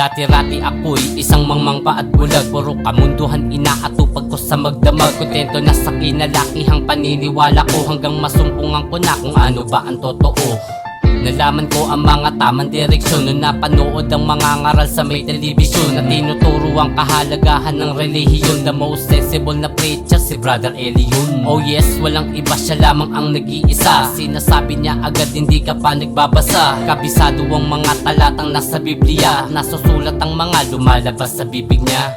Dati-rati ako'y isang mangmangpa at bulag, puro kamunduhan inaatupag ko sa magdamag. Kontento na sa kinalakihang paniniwala ko, hanggang masumpungan ko na kung ano ba ang totoo. Nalaman ko ang mga tamang direksyon nung napanood ang mga ngaral sa may telebisyon, na tinuturo ang kahalagahan ng relihiyon. The most sensible na preacher si Brother Elion. Oh yes, walang iba, siya lamang ang nag-iisa. Sinasabi niya agad hindi ka pa nagbabasa. Kabisado ang mga talatang nasa Biblia, nasusulat ang mga lumalabas sa bibig niya.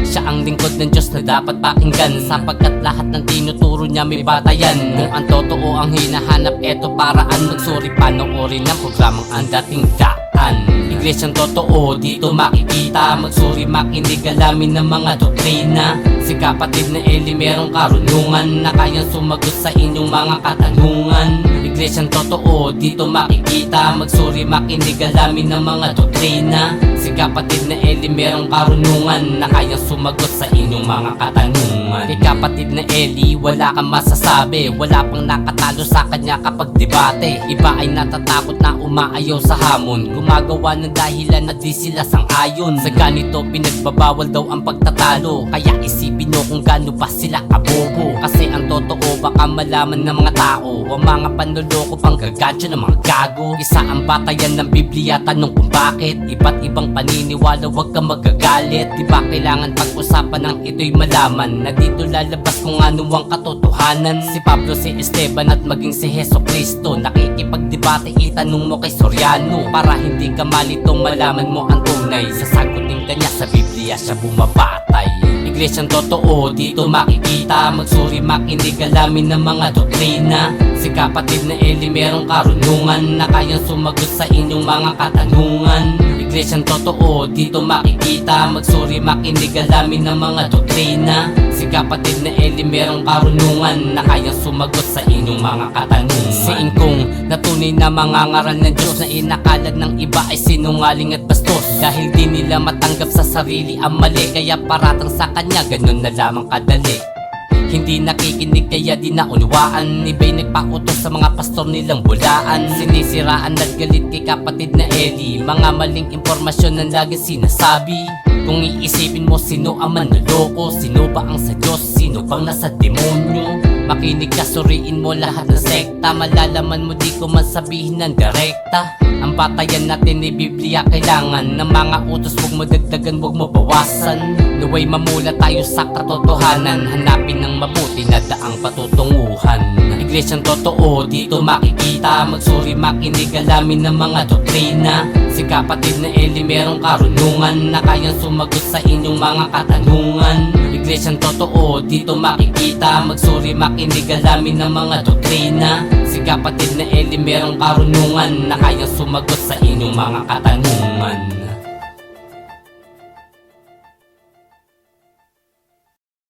Siya ang lingkod ng Diyos na dapat pakinggan, sapagkat lahat ng tinuturo niya may batayan. Kung ang totoo ang hinahanap, eto paraan. Magsuri, panoorin ng programang Ang Dating Daan. Iglesyang totoo, dito makikita. Magsuri, makinig, alamin ng mga doktrina. Si kapatid na Eli merong karunungan, na kayang sumagot sa inyong mga katanungan. Iglesyang totoo, dito makikita. Magsuri, makinig, alamin ng mga doktrina. Si kapatid na Eli merong karunungan, na kayang sumagot sa inyong mga katanungan. Kay kapatid na Eli, wala kang masasabi. Wala pang nakatalo sa kanya kapag debate. Iba ay natatakot na umaayaw sa hamon, gumagawa ng dahilan na di sila sang-ayon. Sa ganito pinagbabawal daw ang pagtatalo, kaya isipin nyo kung gaano ba sila kabobo. Kasi ang totoo baka malaman ng mga tao, ang mga panloloko pang gagadyo ng mga gago. Isa ang batayan ng Biblia, tanong kung bakit. Iba't ibang paniniwala, wag kang magagalit. Di ba kailangan pag-usapan ng ito'y malaman, na dito lalabas kung ano ang katotohanan. Si Pablo, si Esteban at maging si Heso Kristo, nakikipagdebate, itanong mo kay Soriano, para hindi ka malitong malaman mo ang tunay. Sasagutin ka niya sa Biblia, siya bumabatay. Iglesyang totoo, dito makikita. Magsuri, makinig, alamin ng mga doktrina. Si kapatid na Eli merong karunungan, na kayang sumagot sa inyong mga katanungan. Iglesyang totoo, dito makikita. Magsuri, makinig, alamin ng mga doktrina. Si kapatid na Eli merong karunungan, na kayang sumagot sa inyong mga katanungan. Si Ingkong, na tunay na mga ngaral ng Diyos, na inakalad ng iba ay sinungaling at bastos. Dahil di nila matanggap sa sarili ang mali, kaya paratang sa kanya ganun na lamang kadali. Hindi nakikinig kaya di naunawaan, iba'y nagpautos sa mga pastor nilang bulaan. Sinisiraan at galit kay kapatid na Eli, mga maling impormasyon ang laging sinasabi. Kung iisipin mo sino ang manloloko, sino ba ang sa Diyos, sino bang nasa demonyo. Makinig ka, suriin mo lahat ng sekta, malalaman mo di ko man sabihin ng direkta. Ang batayan natin ni Biblia, kailangan ng mga utos, huwag mo dagdagan, huwag mo bawasan. Naway mamula tayo sa katotohanan, hanapin ng mabuti na daang patutunguhan. Iglesyang totoo, dito makikita. Magsuri, makinig, alamin ng mga doktrina. Si kapatid na Eli merong karunungan, na kayang sumagot sa inyong mga katanungan. Iglesyang totoo, dito makikita. Magsuri, makinig, alamin ng mga doktrina. Si kapatid na Eli merong karunungan, na kayang sumagot sa inyong mga katanungan.